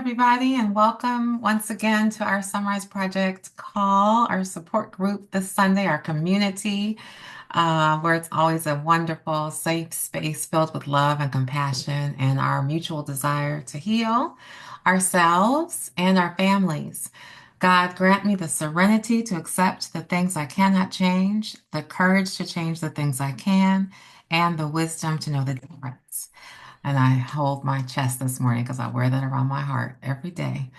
everybody, and welcome once again to our SonRise Project call, our support group this Sunday, our community, where it's always a wonderful, safe space filled with love and compassion and our mutual desire to heal ourselves and our families. God, grant me the serenity to accept the things I cannot change, the courage to change the things I can, and the wisdom to know the difference. And I hold my chest this morning because I wear that around my heart every day.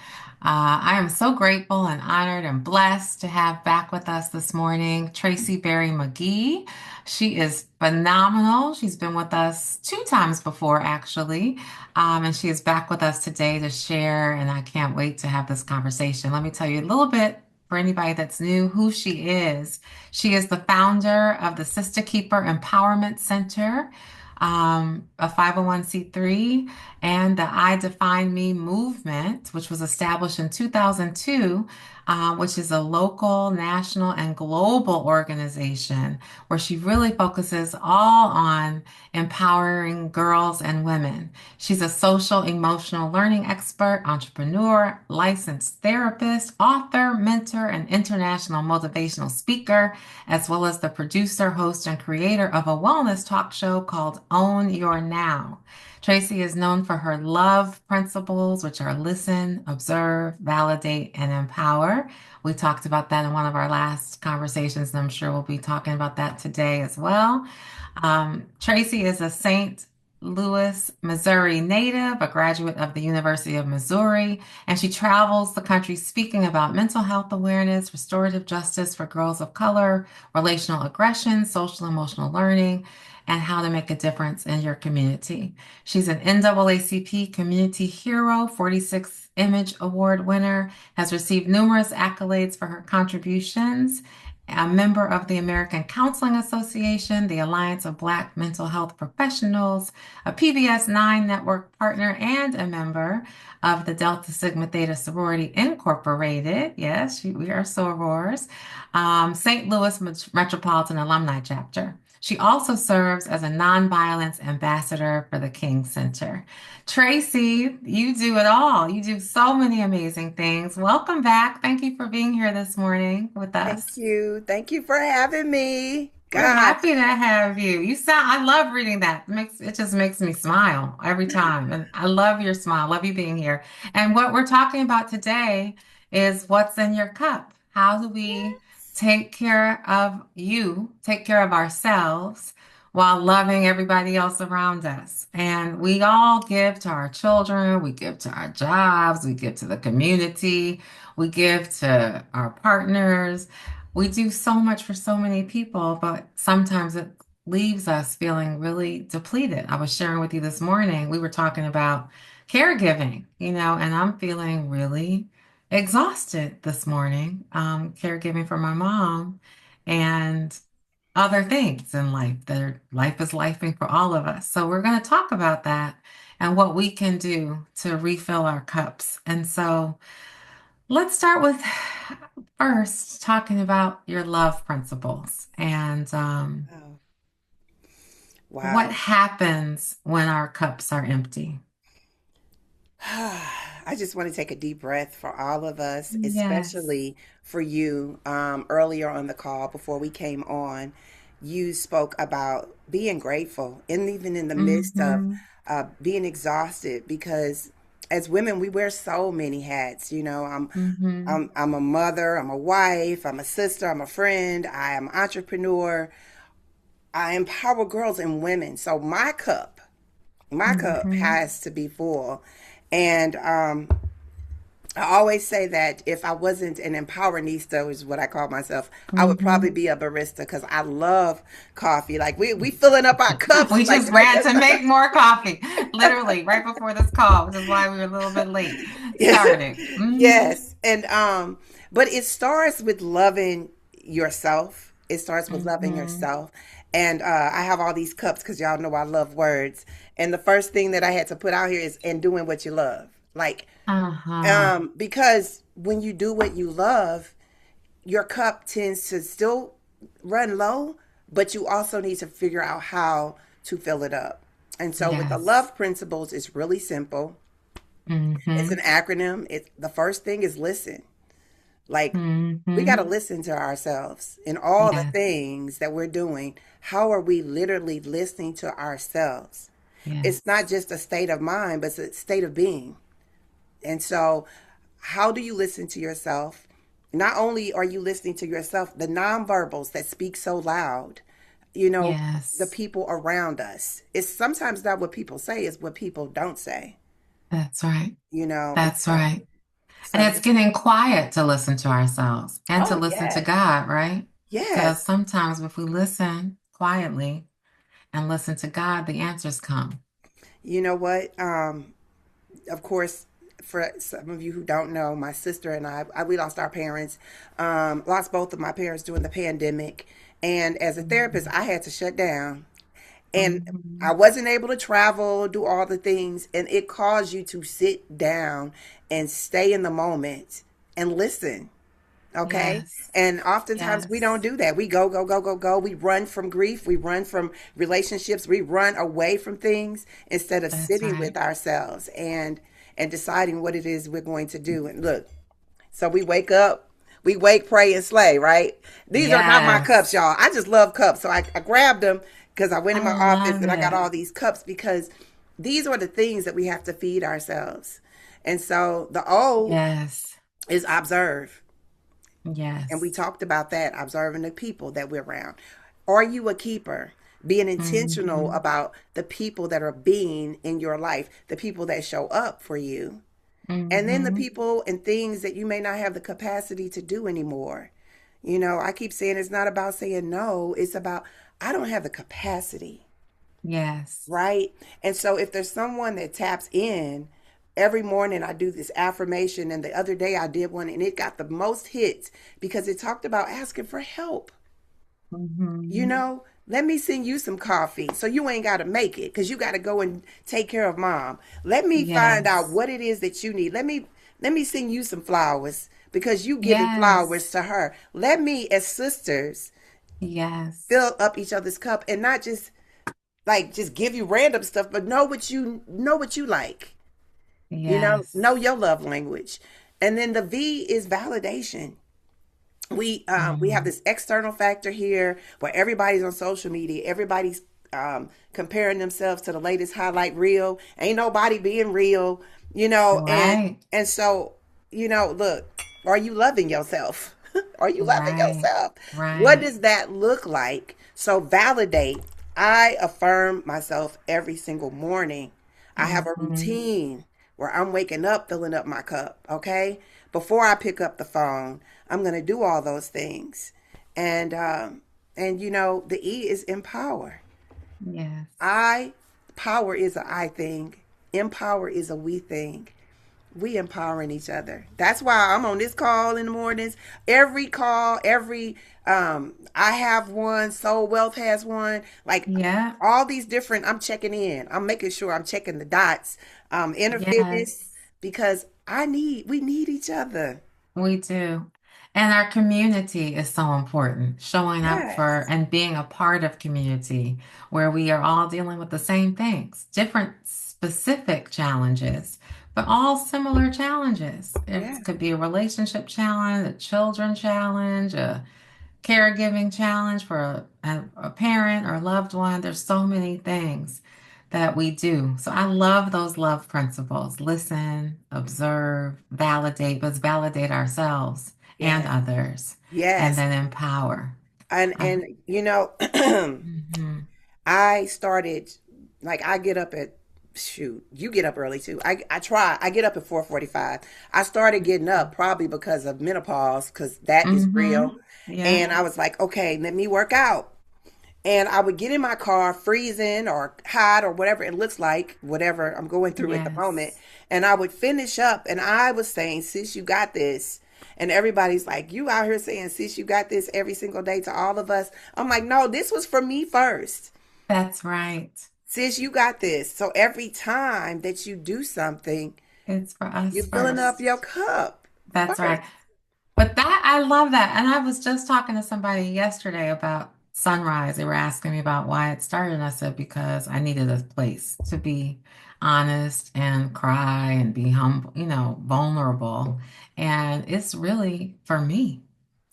I am so grateful and honored and blessed to have back with us this morning Tracie Berry McGhee. She is phenomenal. She's been with us two times before, actually. And she is back with us today to share. And I can't wait to have this conversation. Let me tell you a little bit for anybody that's new who she is. She is the founder of the Sister Keeper Empowerment Center, a 501c3, and the I Define Me movement, which was established in 2002, which is a local, national, and global organization where she really focuses all on empowering girls and women. She's a social emotional learning expert, entrepreneur, licensed therapist, author, mentor, and international motivational speaker, as well as the producer, host, and creator of a wellness talk show called Own Your Now. Tracie is known for her love principles, which are listen, observe, validate, and empower. We talked about that in one of our last conversations, and I'm sure we'll be talking about that today as well. Tracie is a St. Louis, Missouri native, a graduate of the University of Missouri, and she travels the country speaking about mental health awareness, restorative justice for girls of color, relational aggression, social emotional learning, and how to make a difference in your community. She's an NAACP Community Hero, 46th Image Award winner, has received numerous accolades for her contributions, a member of the American Counseling Association, the Alliance of Black Mental Health Professionals, a PBS 9 network partner, and a member of the Delta Sigma Theta Sorority Incorporated. Yes, we are sorors. St. Louis Metropolitan Alumni Chapter. She also serves as a nonviolence ambassador for the King Center. Tracie, you do it all. You do so many amazing things. Welcome back. Thank you for being here this morning with Thank us. you. Thank you for having me. We're God. happy to have you. I love reading that. It just makes me smile every time. And I love your smile. Love you being here. And what we're talking about today is what's in your cup. How do we take care of you, take care of ourselves while loving everybody else around us? And we all give to our children, we give to our jobs, we give to the community, we give to our partners. We do so much for so many people, but sometimes it leaves us feeling really depleted. I was sharing with you this morning, we were talking about caregiving, and I'm feeling really exhausted this morning, caregiving for my mom and other things in life life is lifing for all of us. So we're going to talk about that and what we can do to refill our cups. And so let's start with first talking about your love principles and Oh, what wow. happens when our cups are empty. I just want to take a deep breath for all of us, Yes. especially for you. Earlier on the call, before we came on, you spoke about being grateful, and even in the midst of Mm-hmm. being exhausted, because as women, we wear so many hats. Mm-hmm. I'm a mother, I'm a wife, I'm a sister, I'm a friend, I am an entrepreneur. I empower girls and women. So my cup Mm-hmm. has to be full. And I always say that if I wasn't an empowerista, is what I call myself, I would probably Mm-hmm. be a barista because I love coffee. Like we filling up our cups. We Like just ran to make more coffee, literally right before this call, which is why we were a little bit late starting. Mm-hmm. yes. And but it starts with loving yourself. It starts with loving Mm-hmm. yourself. And I have all these cups because y'all know I love words. And the first thing that I had to put out here is and doing what you love. Like Uh-huh. because when you do what you love, your cup tends to still run low, but you also need to figure out how to fill it up. And so with the Yes. love principles, it's really simple. It's Mm-hmm. an acronym. The first thing is listen. Like, we got to Mm-hmm. listen to ourselves in all the Yes. things that we're doing. How are we literally listening to ourselves? It's not Yes. just a state of mind, but it's a state of being. And so, how do you listen to yourself? Not only are you listening to yourself, the nonverbals that speak so loud, you know, the Yes. people around us. It's sometimes not what people say, it's what people don't say, That's right. and That's so, right. And so it's getting quiet to listen to ourselves and to oh listen to yes, God, right? Because yes. sometimes if we listen quietly and listen to God, the answers come. You know what? Of course, for some of you who don't know, my sister and we lost our parents, lost both of my parents during the pandemic. And as a therapist, Mhm. I had to shut down. And I Mhm. wasn't able to travel, do all the things. And it caused you to sit down and stay in the moment and listen. Okay. Yes. And oftentimes we don't Yes. do that. We go, go, go, go, go. We run from grief. We run from relationships. We run away from things instead of That's sitting with right. ourselves and deciding what it is we're going to do. And look, so we wake up, we wake, pray, and slay, right? These are not my cups, Yes. y'all. I just love cups. So I grabbed them because I went in I my office love and I got it. all these cups because these are the things that we have to feed ourselves. And so the O Yes. is observe. And we Yes. talked about that, observing the people that we're around. Are you a keeper? Being intentional Hmm. about the people that are being in your life, the people that show up for you, and then the Hmm. people and things that you may not have the capacity to do anymore. I keep saying it's not about saying no, it's about I don't have the capacity, Yes. right? And so if there's someone that taps in, every morning I do this affirmation, and the other day I did one and it got the most hits because it talked about asking for help. Hmm. Let me send you some coffee so you ain't got to make it because you got to go and take care of mom. Let me find out Yes. what it is that you need. Let me send you some flowers because you giving flowers Yes. to her. Let me, as sisters, Yes. fill up each other's cup and not just like just give you random stuff, but know what you like. Know Yes. your love language. And then the V is validation. We have Mm. this external factor here where everybody's on social media, everybody's comparing themselves to the latest highlight reel. Ain't nobody being real, and Right. and so look, are you loving yourself? Are you loving Right. yourself? What Right. does that look like? So validate. I affirm myself every single morning. I have a Hmm. routine where I'm waking up, filling up my cup, okay? Before I pick up the phone, I'm going to do all those things. And the E is empower. Yes. I Power is a I thing. Empower is a we thing. We empowering each other. That's why I'm on this call in the mornings. Every call, I have one, Soul Wealth has one. Like Yeah. all these different, I'm checking in. I'm making sure I'm checking the dots. Inner fitness, Yes. because we need each other. We do. And our community is so important, showing up for Yes. and being a part of community where we are all dealing with the same things, different specific challenges, but all similar challenges. It Yeah. could be a relationship challenge, a children challenge, a caregiving challenge for a parent or loved one. There's so many things that we do. So I love those love principles. Listen, observe, validate, but validate ourselves and Yes. others, and Yes. then empower. I, And mhm. I started, like, I get up at shoot, you get up early too. I get up at 4:45. I started getting up probably because of menopause, because that is real. Hmm. Yeah. And I was like, okay, let me work out. And I would get in my car, freezing or hot or whatever it looks like, whatever I'm going through at the moment. Yes. And I would finish up and I was saying, sis, you got this. And everybody's like, you out here saying, sis, you got this every single day to all of us. I'm like, no, this was for me first. That's right. Sis, you got this. So every time that you do something, It's for us you're filling up your first. cup That's right. first. But that, I love that. And I was just talking to somebody yesterday about SonRise, they were asking me about why it started, and I said because I needed a place to be honest and cry and be humble, vulnerable. And it's really for me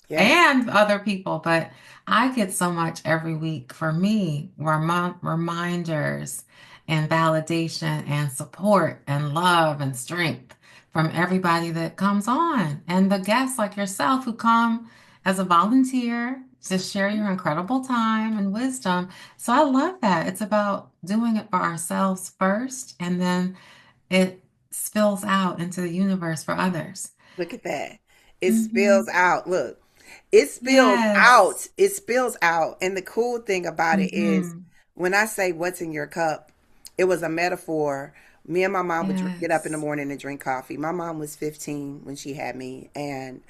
Yes. and other people, but I get so much every week for me, reminders and validation and support and love and strength from everybody that comes on and the guests like yourself who come as a volunteer to share your incredible time and wisdom. So I love that. It's about doing it for ourselves first, and then it spills out into the universe for others. Look at that. It spills Hmm. out. Look, it spills Yes. out. It spills out. And the cool thing about it is Hmm. when I say what's in your cup, it was a metaphor. Me and my mom would get up in the Yes. morning and drink coffee. My mom was 15 when she had me, and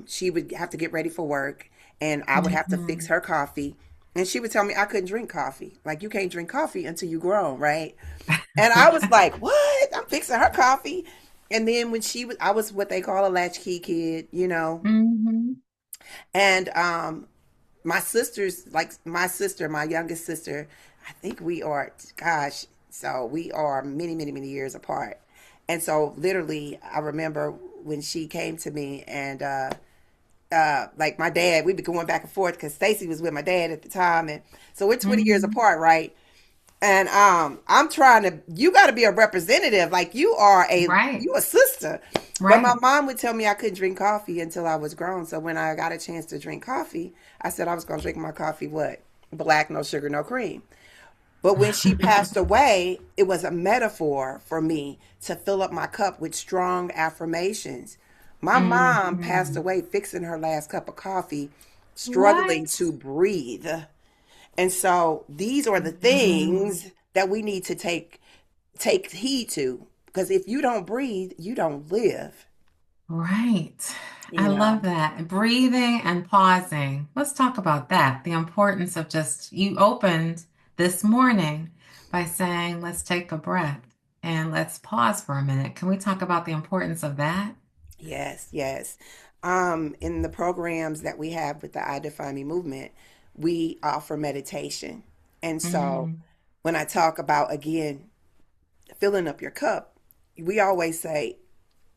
she would have to get ready for work, and I would have to fix Hmm. her coffee. And she would tell me I couldn't drink coffee. Like, you can't drink coffee until you grown, right? And I was like, what? I'm fixing her coffee. And then when she was, I was what they call a latchkey kid, you know. Hmm. And my sisters, like my sister, my youngest sister, I think we are, gosh, so we are many, many, many years apart. And so literally, I remember when she came to me and like my dad, we'd be going back and forth because Stacy was with my dad at the time, and so we're 20 years Hmm. apart, right? And I'm trying to, you got to be a representative, like Right. you a sister. But my Right. mom would tell me I couldn't drink coffee until I was grown. So when I got a chance to drink coffee, I said I was going to drink my coffee what? Black, no sugar, no cream. But when she passed away, it was a metaphor for me to fill up my cup with strong affirmations. My mom passed Hmm. away fixing her last cup of coffee, struggling What? to breathe. And so these are the Hmm. things that we need to take heed to, because if you don't breathe, you don't live, Right. I you love know. that. Breathing and pausing. Let's talk about that. The importance of just, you opened this morning by saying, let's take a breath and let's pause for a minute. Can we talk about the importance of that? Yes, yes. In the programs that we have with the I Define Me movement, we offer meditation. And so Mm, when I talk about, again, filling up your cup, we always say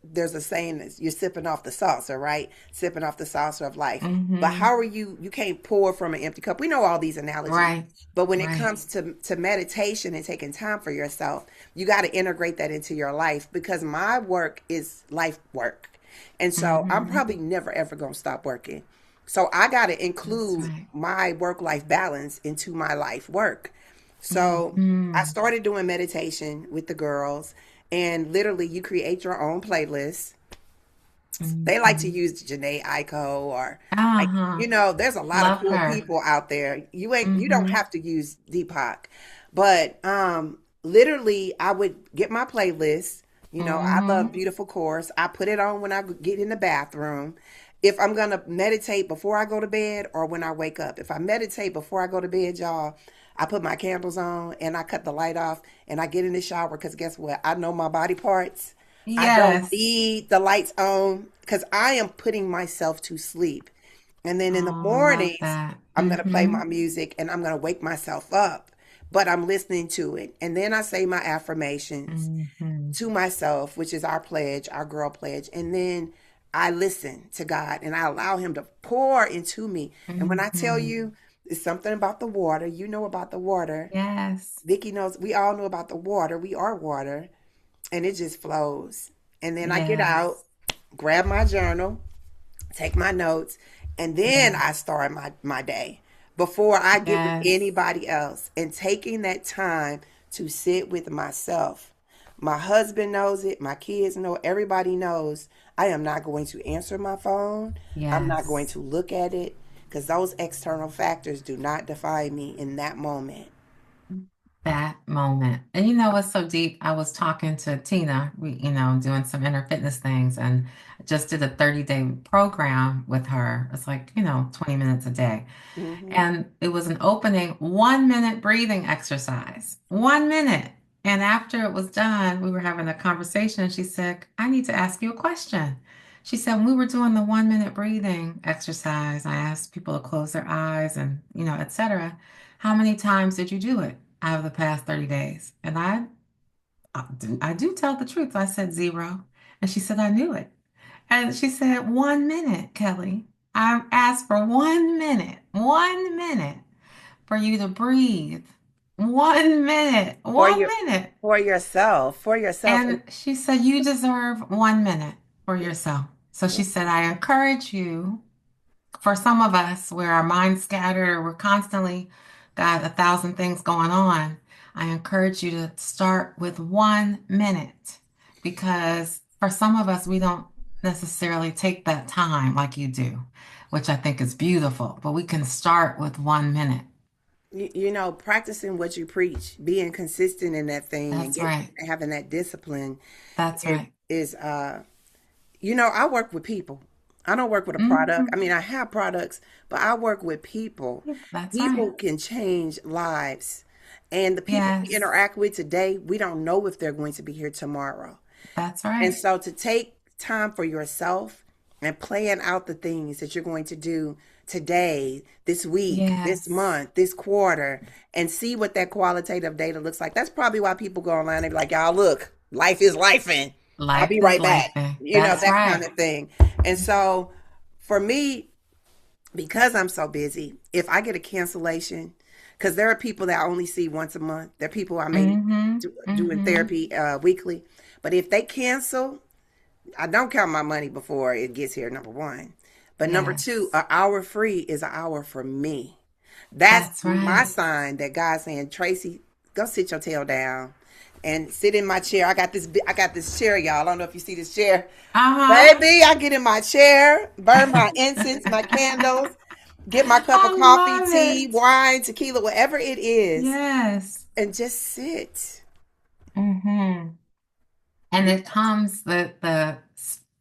there's a saying that you're sipping off the saucer, right? Sipping off the saucer of life. But how hmm. are you can't pour from an empty cup. We know all these analogies. Right. But when it Right. comes to meditation and taking time for yourself, you got to integrate that into your life, because my work is life work. And so I'm Hmm. probably never ever going to stop working. So I got to That's include right. my work life balance into my life work. So I Hmm. started doing meditation with the girls, and literally you create your own playlist. They like to Hmm. use Janae Aiko, or like, Uh-huh. there's a lot of Love cool her. people out there. You don't Hmm. have to use Deepak. But literally I would get my playlist. I love Hmm. Beautiful Course. I put it on when I get in the bathroom. If I'm gonna meditate before I go to bed or when I wake up. If I meditate before I go to bed, y'all, I put my candles on and I cut the light off and I get in the shower, because guess what? I know my body parts. I don't Yes. need the lights on because I am putting myself to sleep. And then in the Oh, love mornings, that. I'm going to play Hmm. my music and I'm going to wake myself up, but I'm listening to it. And then I say my affirmations Hmm. to myself, which is our pledge, our girl pledge. And then I listen to God and I allow Him to pour into me. And when I tell Hmm. you, it's something about the water, you know about the water. Yes. Vicky knows, we all know about the water. We are water, and it just flows. And then I get out, Yes. grab my journal, take my notes, and then I Yes. start my day before I get with Yes. anybody else. And taking that time to sit with myself. My husband knows it, my kids know, everybody knows I am not going to answer my phone. I'm not going Yes. to look at it, because those external factors do not define me in that moment. That moment. And you know what's so deep? I was talking to Tina, doing some inner fitness things, and just did a 30-day program with her. It's like, 20 minutes a day. Hmm. And it was an opening 1 minute breathing exercise. 1 minute. And after it was done, we were having a conversation. And she said, I need to ask you a question. She said, when we were doing the 1 minute breathing exercise, I asked people to close their eyes and, etc. How many times did you do it out of the past 30 days? And I do tell the truth. I said zero. And she said, I knew it. And she said, 1 minute, Kelly. I asked for 1 minute for you to breathe. 1 minute, For one your minute. for yourself. And she said, you deserve 1 minute for yourself. So she said, I encourage you. For some of us, where our mind's scattered, we're constantly got 1,000 things going on. I encourage you to start with 1 minute because for some of us, we don't necessarily take that time like you do, which I think is beautiful, but we can start with 1 minute. Practicing what you preach, being consistent in that thing, and That's right. having that discipline That's right. is I work with people. I don't work with a product. I Mhm. mean, I have products, but I work with people. That's right. People can change lives. And the people we Yes, interact with today, we don't know if they're going to be here tomorrow. that's And right. so to take time for yourself and plan out the things that you're going to do today, this week, this Yes. month, this quarter, and see what that qualitative data looks like. That's probably why people go online and be like, y'all, look, life is life and I'll Life be is right back. life. That's That kind right. of thing. And so for me, because I'm so busy, if I get a cancellation, because there are people that I only see once a month, there are people I may Mm-hmm. doing Mm-hmm. therapy weekly, but if they cancel, I don't count my money before it gets here, number one. But number two, Yes. an hour free is an hour for me. That's That's my right. sign that God's saying, Tracie, go sit your tail down and sit in my chair. I got this chair, y'all. I don't know if you see this chair. Uh-huh. Baby, I get in my chair, burn my incense, my candles, get my cup of I coffee, love tea, it. wine, tequila, whatever it is, Yes. and just sit. Mm-hmm. And it comes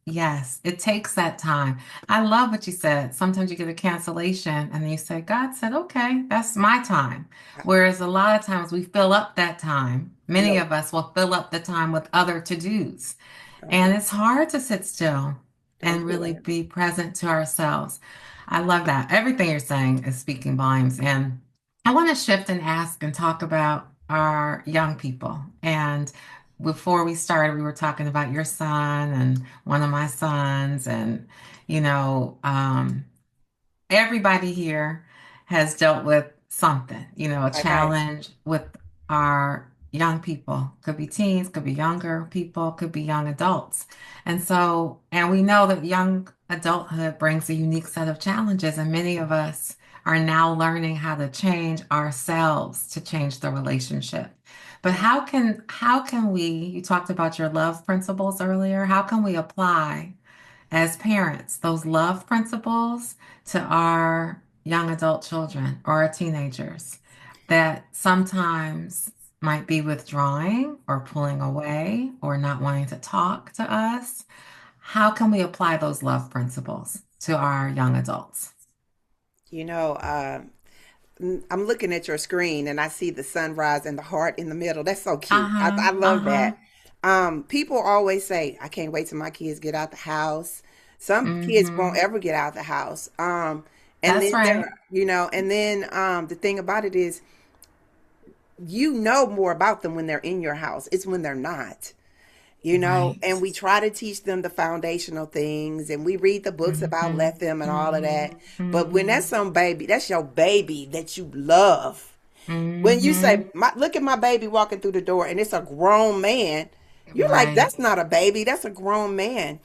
yes, it takes that time. I love what you said. Sometimes you get a cancellation and then you say, God said, okay, that's my time. Whereas a lot of times we fill up that time. Many No, of us will fill up the time with other to-dos. don't do And it. it's hard to sit still Don't and do really it. be present to ourselves. I love that. Everything you're saying is speaking volumes. And I want to shift and ask and talk about our young people. And before we started, we were talking about your son and one of my sons, and you know, everybody here has dealt with something, a Okay. challenge with our young people. Could be teens, could be younger people, could be young adults. And we know that young adulthood brings a unique set of challenges, and many of us are now learning how to change ourselves to change the relationship. But how can we, you talked about your love principles earlier, how can we apply as parents those love principles to our young adult children or our teenagers that sometimes might be withdrawing or pulling away or not wanting to talk to us? How can we apply those love principles to our young adults? You know, I'm looking at your screen and I see the sunrise and the heart in the middle. That's so cute. Uh-huh, I love uh-huh. that. People always say, I can't wait till my kids get out the house. Some kids won't Mm-hmm. ever get out the house. And That's then right. the thing about it is, you know more about them when they're in your house. It's when they're not. And Right. we try to teach them the foundational things and we read the books about Mm-hmm. let them and all of that. Mm-hmm. But when Mm-hmm. that's some baby, that's your baby that you love. When you say, Mm-hmm. look at my baby walking through the door and it's a grown man, you're like, Right. that's not a baby, that's a grown man.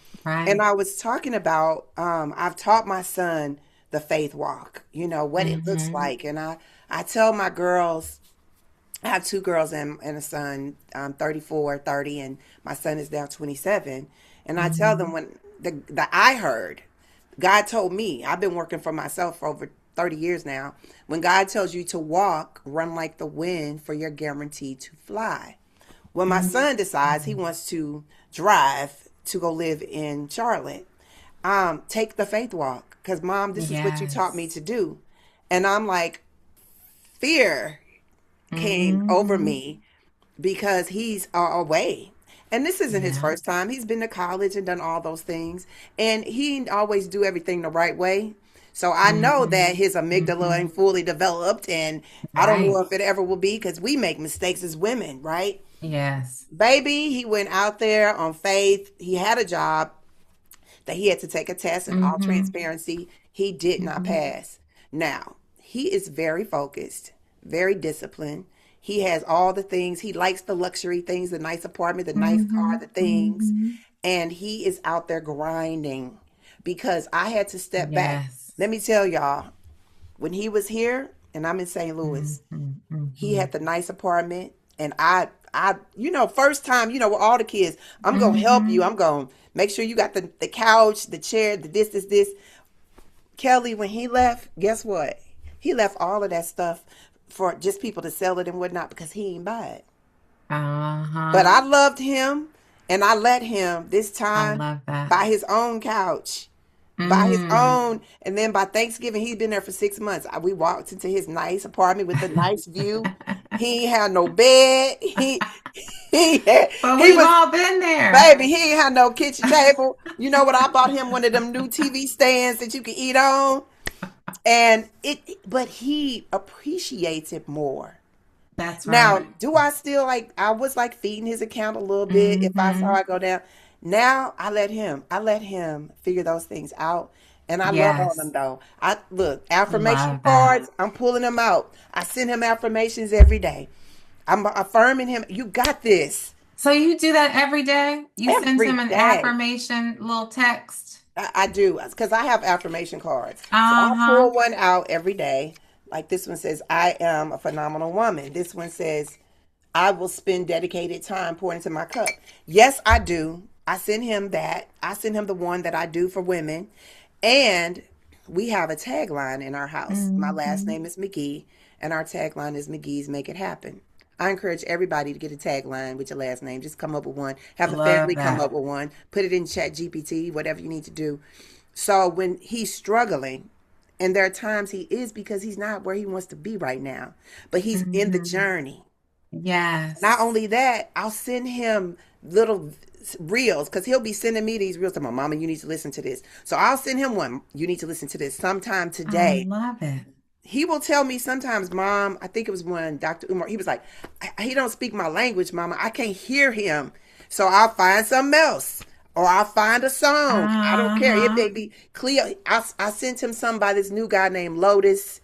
And Right. I was talking about, I've taught my son the faith walk, what it looks Mm-hmm. like. And I tell my girls, I have two girls and a son, 34, 30, and my son is now 27. And I tell them Mm-hmm. when the I heard, God told me, I've been working for myself for over 30 years now. When God tells you to walk, run like the wind, for you're guaranteed to fly. When my son decides he Mm-hmm. wants to drive to go live in Charlotte, take the faith walk. Because, Mom, this is what you taught me Yes. to do. And I'm like, fear came over Mm-hmm. me because he's away. And this isn't his Yeah. first time. He's been to college and done all those things. And he didn't always do everything the right way. So I know that Hmm. his amygdala Hmm. ain't fully developed. And I don't know Right. if it ever will be because we make mistakes as women, right? Yes. Baby, he went out there on faith. He had a job that he had to take a test in all Hmm. transparency. He did not Hmm. pass. Now, he is very focused, very disciplined. He has all the things. He likes the luxury things, the nice apartment, the nice car, Hmm. the things. Hmm. And he is out there grinding because I had to step back. Yes. Let me tell y'all, when he was here and I'm in St. Hmm. Louis, he Hmm. had the nice apartment, and first time, with all the kids, I'm gonna help you. Hmm. I'm gonna make sure you got the couch, the chair, the this. Kelly, when he left, guess what? He left all of that stuff for just people to sell it and whatnot because he ain't buy it. But Uh-huh. I loved him, and I let him this I time love that. buy his own couch, buy his Mm. own. And then by Thanksgiving, he's been there for 6 months. We walked into his nice apartment with a nice view. He ain't had no bed. But He we've was all been there. baby. He ain't had no kitchen table. You know what? I bought him one of them new TV stands that you can eat on, and but he appreciates it more. That's Now, right. do I still like? I was like feeding his account a little bit if I saw Hmm. it go down. Now I let him figure those things out, and I love on him Yes. though. I look affirmation Love that. cards. I'm pulling them out. I send him affirmations every day. I'm affirming him. You got this So you do that every day? You send every him an day. affirmation little text? I do because I have affirmation cards. So I Uh-huh. pull one out every day. Like this one says, "I am a phenomenal woman." This one says, "I will spend dedicated time pouring into my cup." Yes, I do. I send him that. I send him the one that I do for women. And we have a tagline in our house. My last Hmm. name is McGhee, and our tagline is McGee's Make It Happen. I encourage everybody to get a tagline with your last name. Just come up with one. Have the Love family come that. up with one. Put it in Chat GPT, whatever you need to do. So when he's struggling, and there are times he is because he's not where he wants to be right now, but he's in the Hmm. journey. Not Yes. only that, I'll send him little reels because he'll be sending me these reels to my mama. You need to listen to this. So I'll send him one. You need to listen to this sometime I today. love it. He will tell me sometimes, Mom. I think it was when Dr. Umar. He was like, he don't speak my language, Mama. I can't hear him. So I'll find something else. Or I'll find a song. I don't care. It Uh-huh. may be Cleo. I sent him something by this new guy named Lotus,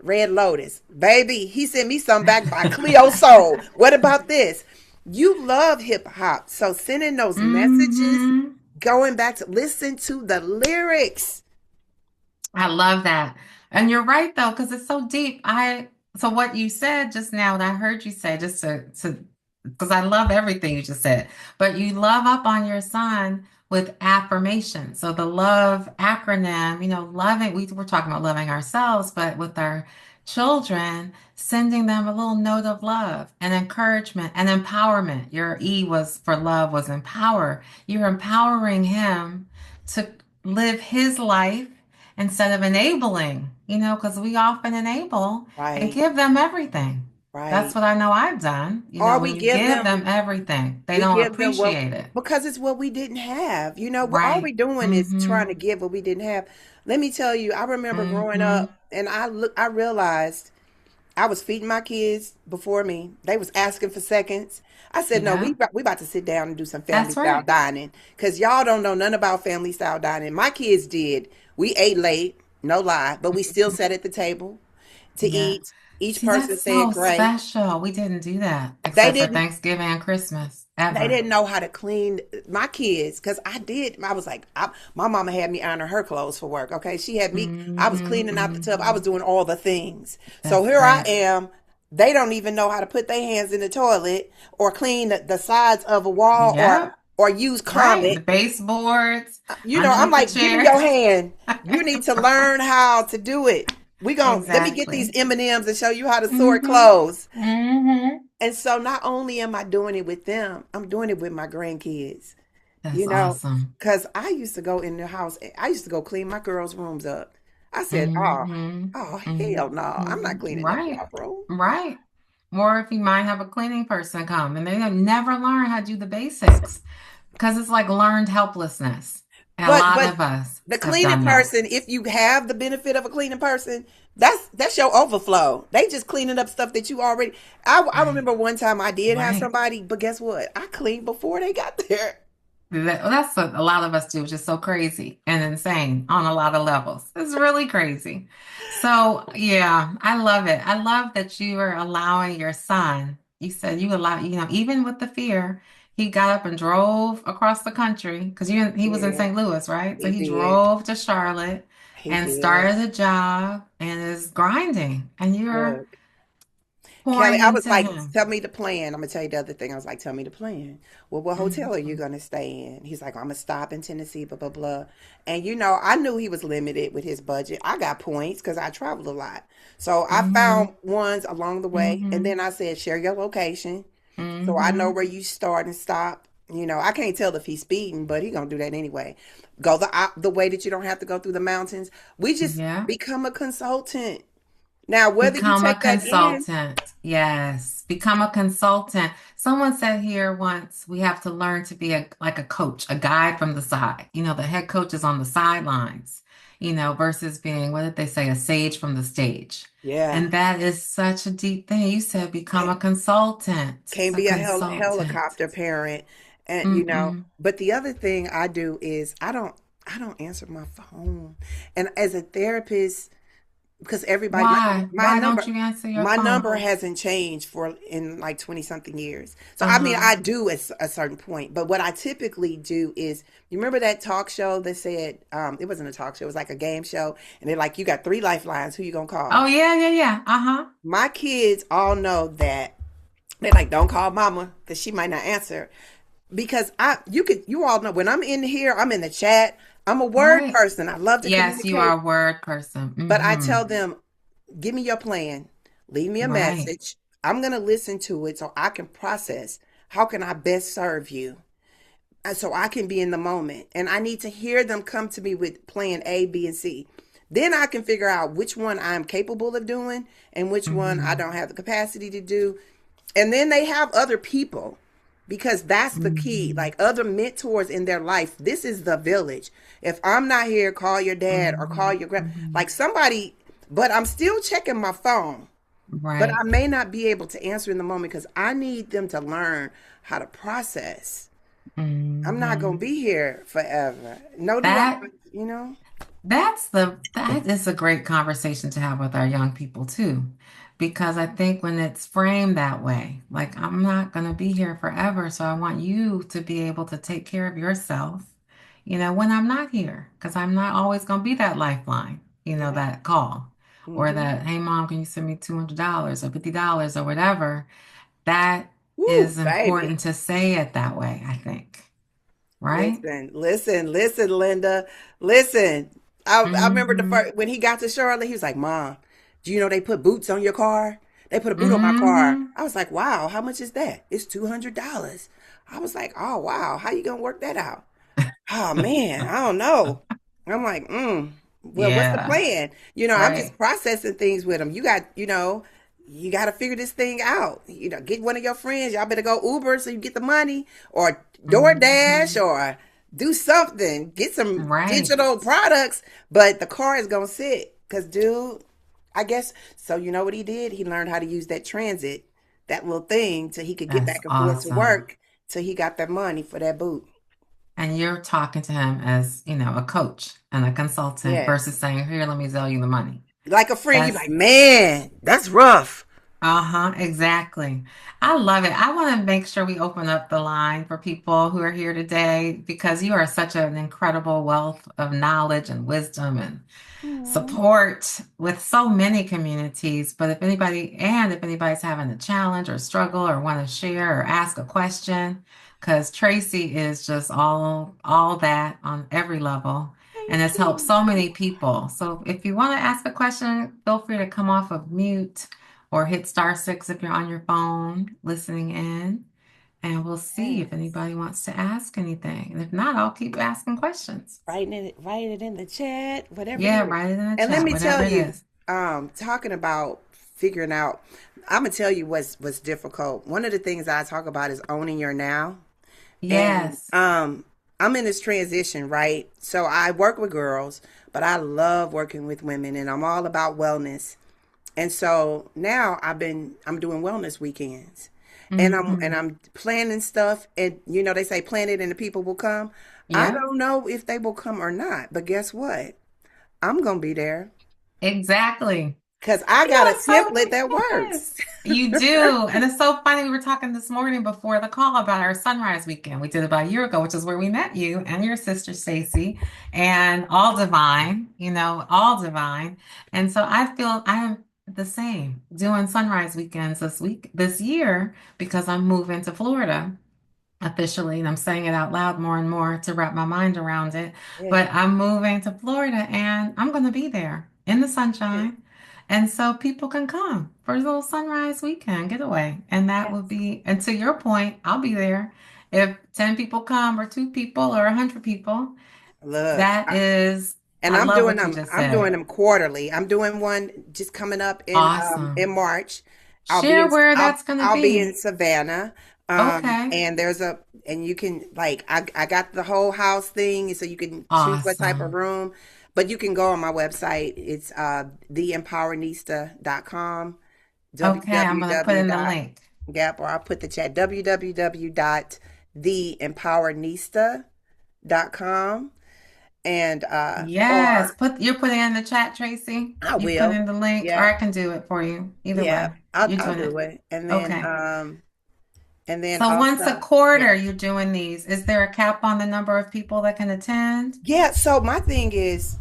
Red Lotus. Baby, he sent me something back by Cleo Soul. What about this? You love hip hop. So sending those messages, Hmm. going back to listen to the lyrics. I love that. And you're right though, because it's so deep. So what you said just now, and I heard you say just to because I love everything you just said, but you love up on your son with affirmation. So the love acronym, loving, we were talking about loving ourselves, but with our children, sending them a little note of love and encouragement and empowerment. Your E was for love was empower. You're empowering him to live his life instead of enabling, because we often enable and Right, give them everything. That's right. what I know I've done. Or When we you give give them them everything, they we don't give them what appreciate it. because it's what we didn't have. All Right. we doing is Mm-hmm. trying to give what we didn't have. Let me tell you, I remember growing Mm-hmm. up and I realized I was feeding my kids before me. They was asking for seconds. I said, "No, Yeah, we about to sit down and do some family that's style right. dining cuz y'all don't know nothing about family style dining. My kids did. We ate late, no lie, but we still sat at the table to Yeah. eat. Each See, person that's said so great. special. We didn't do that They except for didn't Thanksgiving and Christmas, they ever. didn't know how to clean my kids because I did. I was like, my mama had me iron her clothes for work. Okay, she had me. I was Mm-hmm. cleaning out the tub. I Mm-hmm. was doing all the things. So That's here I right. am. They don't even know how to put their hands in the toilet or clean the sides of a wall Yep. or use Right. Comet. The baseboards I'm underneath the like, give me your chairs. hand. You need to learn how to do it. Let me get these Exactly. M&Ms and show you how to sort Mm-hmm. clothes. Mm-hmm. And so not only am I doing it with them, I'm doing it with my grandkids. That's You know, awesome. because I used to go in the house, I used to go clean my girls' rooms up. I said, Mm-hmm. oh, hell no, I'm not Mm-hmm. cleaning up Right. y'all room. Right. Or if you might have a cleaning person come and they have never learn how to do the basics because it's like learned helplessness. And a lot But of us the have cleaning done that. person, if you have the benefit of a cleaning person, that's your overflow. They just cleaning up stuff that you already. I Right. remember one time I did have Right. somebody, but guess what? I cleaned before they got there. That's what a lot of us do, which is so crazy and insane on a lot of levels. It's really crazy. So, yeah, I love it. I love that you are allowing your son. You said you allow, even with the fear, he got up and drove across the country because he was in Yeah, St. Louis, right? So he he did. drove to Charlotte He and did. started a job and is grinding, and you're Look, Kelly, pouring I was into like, him. tell me the plan. I'm gonna tell you the other thing. I was like, tell me the plan. Well, what hotel are you Mhm. gonna stay in? He's like, I'm gonna stop in Tennessee, blah blah blah. And I knew he was limited with his budget. I got points because I traveled a lot, so I Mhm. found ones along the way. And then Mhm. I said, share your location, so I know Mhm. where you start and stop. I can't tell if he's speeding, but he gonna do that anyway. Go the way that you don't have to go through the mountains. We just Yeah. become a consultant. Now, whether you Become a take that in. consultant. Yes, become a consultant. Someone said here once, we have to learn to be like a coach, a guide from the side. The head coach is on the sidelines, versus being, what did they say, a sage from the stage. Yeah. And that is such a deep thing. You said become a consultant, Can't a be a consultant. helicopter parent. And Mm-mm. but the other thing I do is I don't answer my phone. And as a therapist, because everybody like Why? my Why don't number you answer your my phone? number hasn't changed for in like 20 something years. So I mean Uh-huh. I do at a certain point, but what I typically do is, you remember that talk show that said, it wasn't a talk show, it was like a game show, and they're like, you got three lifelines, who you gonna Oh, call? yeah, yeah, yeah. Uh-huh. My kids all know that. They're like, don't call mama because she might not answer. Because you all know when I'm in here, I'm in the chat. I'm a word Right. person. I love to Yes, you communicate. are a word person. But I Mm-hmm. tell them, give me your plan. Leave me a Right. message. I'm gonna listen to it so I can process. How can I best serve you? And so I can be in the moment. And I need to hear them come to me with plan A, B, and C. Then I can figure out which one I'm capable of doing and which one I Mm-hmm. don't have the capacity to do. And then they have other people, because that's the key, Mm-hmm. like other mentors in their life. This is the village. If I'm not here, call your dad or call Mm-hmm. your grand, Mm-hmm. like somebody. But I'm still checking my phone, but I Right. may not be able to answer in the moment because I need them to learn how to process. I'm not Mm-hmm. gonna be here forever, no do I. That you know that is a great conversation to have with our young people too. Because I think when it's framed that way, like I'm not gonna be here forever, so I want you to be able to take care of yourself, when I'm not here. Because I'm not always gonna be that lifeline, yeah. that call. Or Mm-hmm. that, hey mom, can you send me $200 or $50 or whatever? That Woo, is baby. important to say it that way, I think. Right? Listen, Linda. Listen. I remember the Mm-hmm. first when he got to Charlotte, he was like, Mom, do you know they put boots on your car? They put a boot on my car. Mm-hmm. I was like, wow, how much is that? It's $200. I was like, oh wow, how you gonna work that out? Oh man, I don't know. I'm like, well, what's the Yeah. plan? I'm just Right. processing things with him. You got to figure this thing out. Get one of your friends. Y'all better go Uber so you get the money, or DoorDash, Mm-hmm. or do something. Get some Right. digital products. But the car is gonna sit. Cause, dude, I guess so. You know what he did? He learned how to use that transit, that little thing, till he could get That's back and forth to awesome. work. Till he got that money for that boot. And you're talking to him as, a coach and a consultant Yes. versus saying, here, let me sell you the money. Like a friend, you That's like, man, that's rough. Uh-huh, exactly. I love it. I want to make sure we open up the line for people who are here today because you are such an incredible wealth of knowledge and wisdom and Aw. support with so many communities. But if anybody's having a challenge or struggle or want to share or ask a question, because Tracie is just all that on every level and Thank has helped you. so many people. So if you want to ask a question, feel free to come off of mute or hit star 6 if you're on your phone listening in, and we'll see if Yes. anybody wants to ask anything. And if not, I'll keep asking questions. Write it in the chat, whatever it Yeah, is. write it in the And let chat, me whatever tell it you, is. talking about figuring out. I'm gonna tell you what's difficult. One of the things I talk about is owning your now. And Yes. I'm in this transition, right? So I work with girls, but I love working with women, and I'm all about wellness. And so now I'm doing wellness weekends. And Hmm. I'm planning stuff, and they say plan it and the people will come. I Yep. don't know if they will come or not, but guess what? I'm gonna be there Exactly. because I You know, got a it's so, template that works. yes, you do. And it's so funny. We were talking this morning before the call about our Sunrise weekend. We did about a year ago, which is where we met you and your sister Stacy, and all divine, all divine. And so I feel I am the same doing Sunrise weekends this year, because I'm moving to Florida officially, and I'm saying it out loud more and more to wrap my mind around it. Yeah, But I'm moving to Florida and I'm going to be there in the yeah, sunshine. And so people can come for a little sunrise weekend getaway. And that will yes. be, and to your point, I'll be there. If 10 people come, or two people, or 100 people, Look, that is, and I love what you just I'm doing said. them quarterly. I'm doing one just coming up in Awesome. March. Share where that's going to I'll be in be. Savannah. Okay. And you can, like, I got the whole house thing, so you can choose what type of Awesome. room, but you can go on my website. It's theempowerednista.com, Okay. I'm going to put www in the dot link. gap, or I'll put the chat, www.theempowerednista.com. And Yes, or you're putting in the chat, Tracy. I You put will. in the link, or Yeah. I can do it for you. Either Yeah. way, you're I'll doing do it. it. Okay. And then So once a also, quarter, yeah. you're doing these. Is there a cap on the number of people that can attend? Yeah, so my thing is,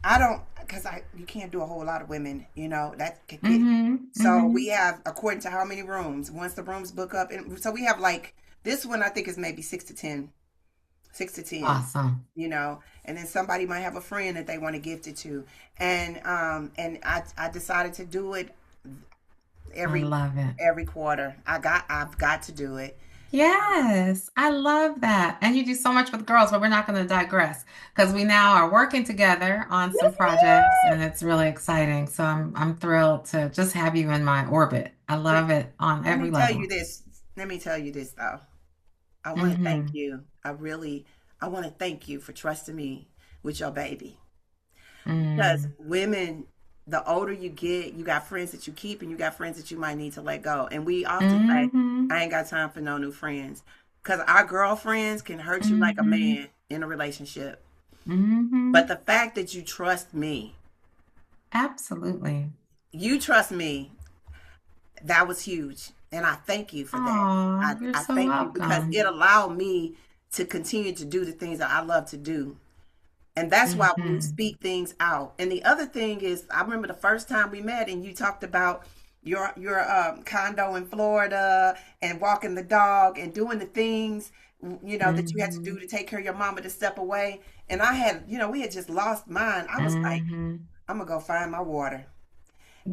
I don't, because I you can't do a whole lot of women, that could get. Mm-hmm. So Mm-hmm. we have, according to how many rooms, once the rooms book up, and so we have, like, this one I think is maybe 6 to 10, 6 to 10, Awesome. and then somebody might have a friend that they want to gift it to, and I decided to do it I every love it. every quarter. I've got to do it. Yes, I love that. And you do so much with girls, but we're not going to digress, because we now are working together on some projects and it's really exciting. So I'm thrilled to just have you in my orbit. I Let, love it on let me every tell you level. this. Let me tell you this though. I want to thank Mm-hmm. you. I want to thank you for trusting me with your baby. Because Mm. women, the older you get, you got friends that you keep and you got friends that you might need to let go. And we often say, Mm-hmm. I ain't got time for no new friends. Because our girlfriends can hurt you like a Mm-hmm. man in a relationship. But Mm-hmm. the fact that Absolutely. you trust me, that was huge. And I thank you for that. Oh, you're I so thank you because it welcome. allowed me to continue to do the things that I love to do. And that's why when we Mm-hmm. speak things out. And the other thing is, I remember the first time we met and you talked about your condo in Florida and walking the dog and doing the things, that you had to Mm-hmm. do to take care of your mama to step away. And I had, we had just lost mine. I was like, Mm-hmm. I'm gonna go find my water.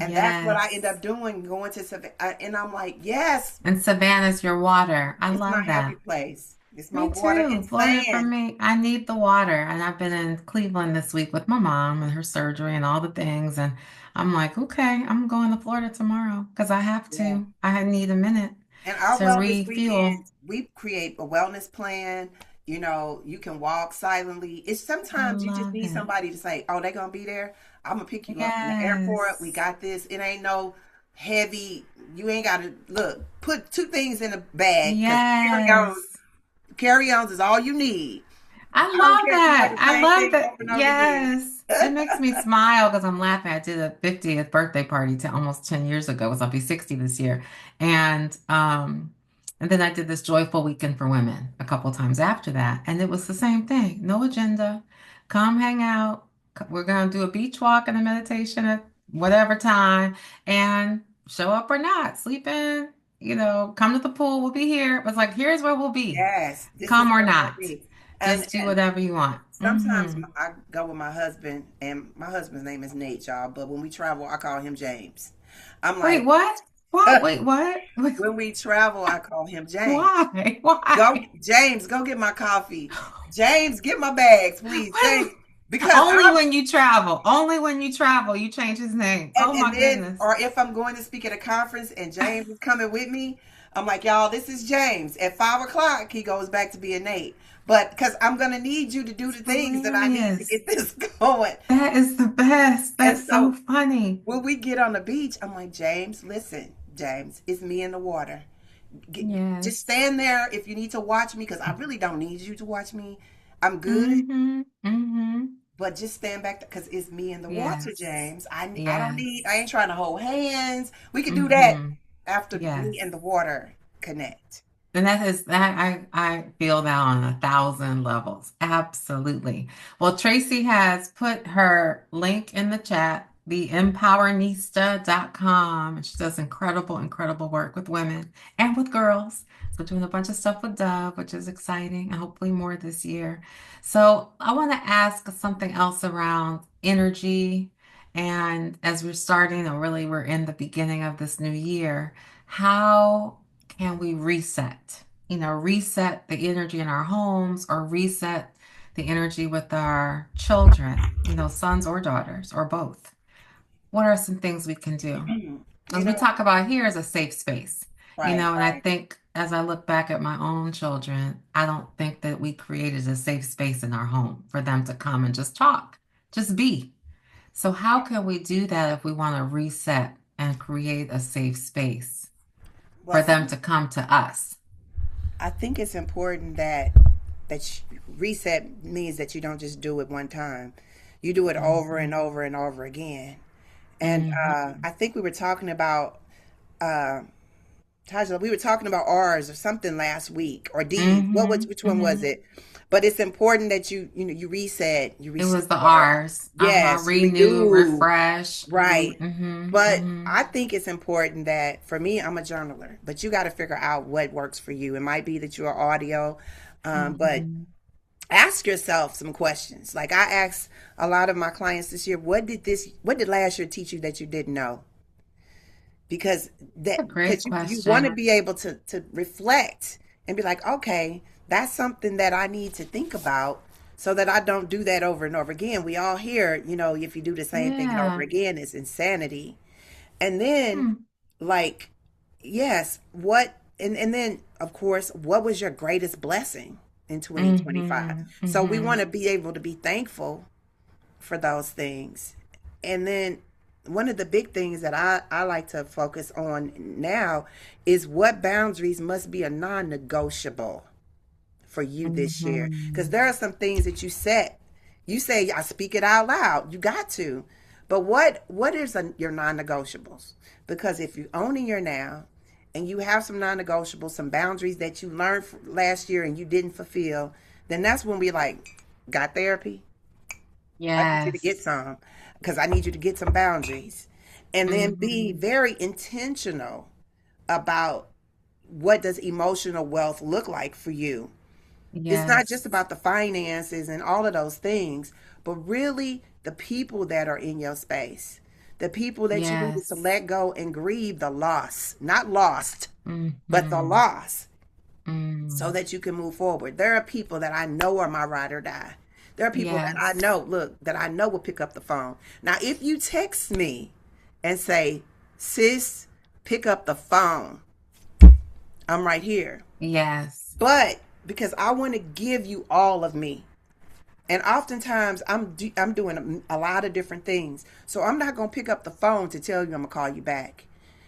And that's what I end Yes. up doing, going to Savannah. And I'm like, yes, And Savannah's your water. I it's my love happy that. place. It's my Me water too. and Florida for sand. me. I need the water. And I've been in Cleveland this week with my mom and her surgery and all the things. And I'm like, okay, I'm going to Florida tomorrow because I have Yeah. to. I need a minute And our to wellness refuel. weekends, we create a wellness plan. You can walk silently. It's I sometimes you just love need it. somebody to say, "Oh, they're gonna be there. I'm gonna pick you up from the airport. We Yes. got this." It ain't no heavy. You ain't gotta look. Put two things in a bag because Yes. carry-ons is all you need. I I don't love care if you wear that. the I same love thing that. over and over again. Yes. It makes me smile because I'm laughing. I did a 50th birthday party to almost 10 years ago, because I'll be 60 this year. And then I did this joyful weekend for women a couple times after that. And it was the same thing. No agenda. Come hang out. We're going to do a beach walk and a meditation at whatever time, and show up or not, sleep in, come to the pool. We'll be here. It was like, here's where we'll be. Yes, this is Come or where we'll not. be. And Just do whatever you want. sometimes Hmm. I go with my husband, and my husband's name is Nate, y'all. But when we travel, I call him James. I'm Wait, like, what? What? Wait, what? Wait, when we travel, I call him James. why? Go, Why? James, go get my coffee. James, get my bags, please. Wait, James. because Only I when you travel. Only when you travel, you change his name. Oh and my then goodness. or if I'm going to speak at a conference and James is coming with me, I'm like, y'all, this is James. At 5 o'clock, he goes back to being Nate. But because I'm gonna need you to do It's the things that I need to hilarious. get this going. That is the best. And That's so so funny. when we get on the beach, I'm like, James, listen, James, it's me in the water. Get, just Yes. stand there if you need to watch me because I really don't need you to watch me. I'm good, Mm-hmm. Mm-hmm. but just stand back because it's me in the water, Yes. James. I don't need. I Yes. ain't trying to hold hands. We could do that Mm-hmm. after me Yes. and the water connect. And that is that I feel that on 1,000 levels. Absolutely. Well, Tracie has put her link in the chat, theempowernista.com. And she does incredible, incredible work with women and with girls. So doing a bunch of stuff with Dove, which is exciting, and hopefully more this year. So I want to ask something else around energy. And as we're starting, and really we're in the beginning of this new year, how can we reset? Reset the energy in our homes or reset the energy with our children, sons or daughters or both. What are some things we can do? You As we know, talk about here is a safe space, right, and I think as I look back at my own children, I don't think that we created a safe space in our home for them to come and just talk, just be. So how can we do that if we want to reset and create a safe space well, for for them to come to us? I think it's important reset means that you don't just do it one time. You do it over and Mhm. over and over again. And Mhm. I think we were talking about uh, Tajla, we were talking about R's or something last week or D's. Mhm. Which one was Mhm. it? But it's important that you reset, you It was the restore. R's. Uh-huh. Yes, you Renew, renew. refresh. Right. Mhm. But Mhm. I think it's important that for me, I'm a journaler, but you got to figure out what works for you. It might be that you're audio, but Mhm. ask yourself some questions. Like I asked a lot of my clients this year, what did last year teach you that you didn't know? Because A great you want to question. be able to reflect and be like, okay, that's something that I need to think about so that I don't do that over and over again. We all hear, if you do the same thing over Yeah. again, it's insanity. And then, Hmm. like, yes, and then, of course, what was your greatest blessing in 2025? Mhm. So we want Mhm. to be able to be thankful for those things. And then one of the big things that I like to focus on now is what boundaries must be a non negotiable for you this year. Because Mhm. there are some things that you set. You say, I speak it out loud. You got to. But what is your non negotiables? Because if you own in your now and you have some non negotiables, some boundaries that you learned last year and you didn't fulfill, then that's when we like, got therapy? I need you to get Yes. some because I need you to get some boundaries. And then be Mhm. very intentional about what does emotional wealth look like for you. It's not just Yes. about the finances and all of those things, but really the people that are in your space. The people that you needed to Yes. let go and grieve the loss, not lost, but the Mhm. loss so Mm. that you can move forward. There are people that I know are my ride or die. There are people that I Yes. know, look, that I know will pick up the phone. Now, if you text me and say, sis, pick up the phone, I'm right here. Yes. But because I want to give you all of me. And oftentimes I'm doing a lot of different things. So I'm not going to pick up the phone to tell you I'm going to call you back.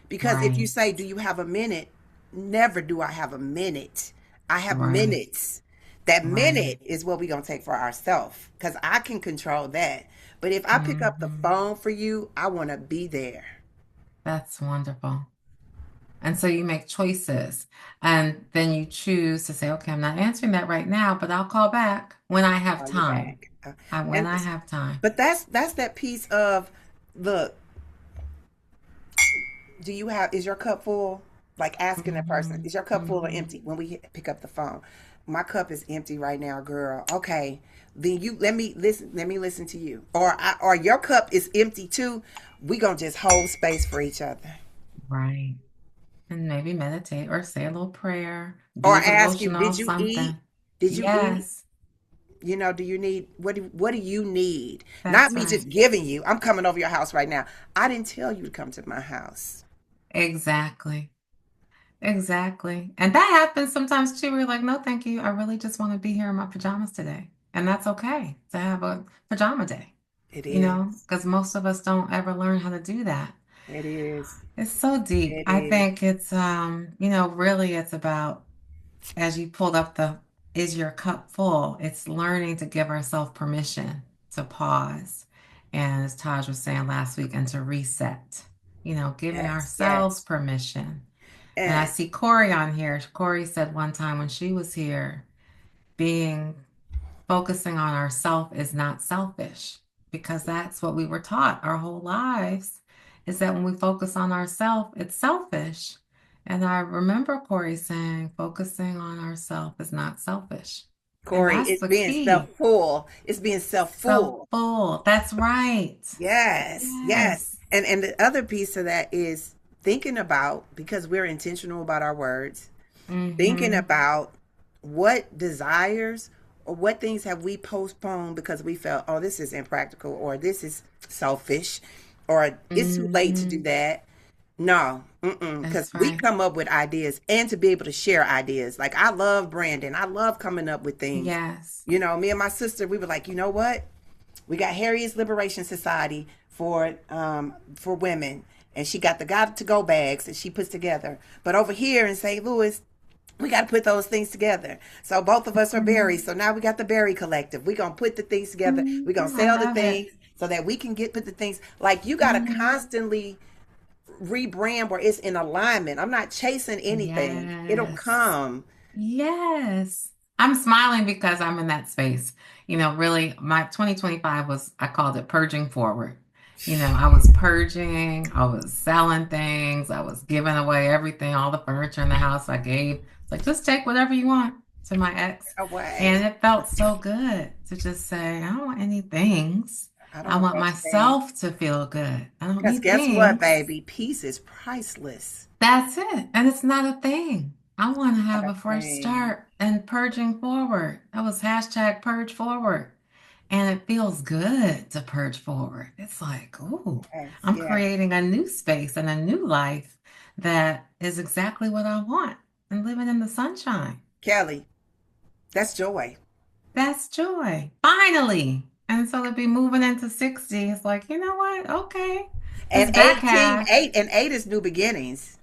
Because if you Right. say, do you have a minute? Never do I have a minute. I have Right. minutes. That Right. minute is what we're going to take for ourselves because I can control that. But if I pick up the Mhm. phone for you, I want to be there. That's wonderful. And so you make choices and then you choose to say, okay, I'm not answering that right now, but I'll call back when I have Call you time. back. When And I have time. but that's that piece of, look, do you have, is your cup full? Like asking that person, Hmm. is your cup full or Hmm. empty when we pick up the phone? My cup is empty right now, girl. Okay. Then you let me listen to you. Or your cup is empty too. We gonna just hold space for each other. Right. And maybe meditate or say a little prayer, do Or a ask you, devotional, did you eat? something. Did you eat? Yes. Do you need what do you need? Not That's me right. just giving you. I'm coming over your house right now. I didn't tell you to come to my house. Exactly. Exactly. And that happens sometimes too. We're like, no, thank you. I really just want to be here in my pajamas today. And that's okay to have a pajama day, It you know, is. because most of us don't ever learn how to do that. It is. It's so deep. It I is. think it's, really it's about, as you pulled up the, is your cup full? It's learning to give ourselves permission to pause. And as Taj was saying last week, and to reset, giving Yes. ourselves Yes. permission. And I And see Corey on here. Corey said one time when she was here, being focusing on ourself is not selfish because that's what we were taught our whole lives is that when we focus on ourself, it's selfish. And I remember Corey saying focusing on ourself is not selfish. And Corey, that's it's the being key. self-full. It's being self-full. Self-full. That's right. Yes, yes. Yes. And the other piece of that is thinking about, because we're intentional about our words, thinking Mm-hmm. about what desires or what things have we postponed because we felt, oh, this is impractical or this is selfish or it's too late to do Mm-hmm. that. No, because That's we right. come up with ideas and to be able to share ideas. Like I love branding. I love coming up with things. Yes. Me and my sister, we were like, you know what? We got Harriet's Liberation Society for women, and she got the got to go bags that she puts together. But over here in St. Louis, we got to put those things together. So both of us are berries. Mhm. So now we got the berry collective. We're gonna put the things together. We're gonna I sell the love it. things so that we can put the things like you gotta Mhm. constantly rebrand where it's in alignment. I'm not chasing anything. It'll Yes. come. Yes. I'm smiling because I'm in that space. Really, my 2025 was, I called it purging forward. I was purging, I was selling things, I was giving away everything, all the furniture in the house I gave. It's like, just take whatever you want to my ex. Away. And it felt so good to just say, I don't want any things. I don't I want want those things. myself to feel good. I don't Because need guess what, things. baby? Peace is priceless. That's it. And it's not a thing. I want to Not have a a fresh thing. start and purging forward. That was hashtag purge forward. And it feels good to purge forward. It's like, ooh, Yes, I'm yes. creating a new space and a new life that is exactly what I want and living in the sunshine. Kelly, that's joy. That's joy. Finally. And so to be moving into 60, it's like, you know what? Okay. This And back 18, half. 8, and 8 is new beginnings.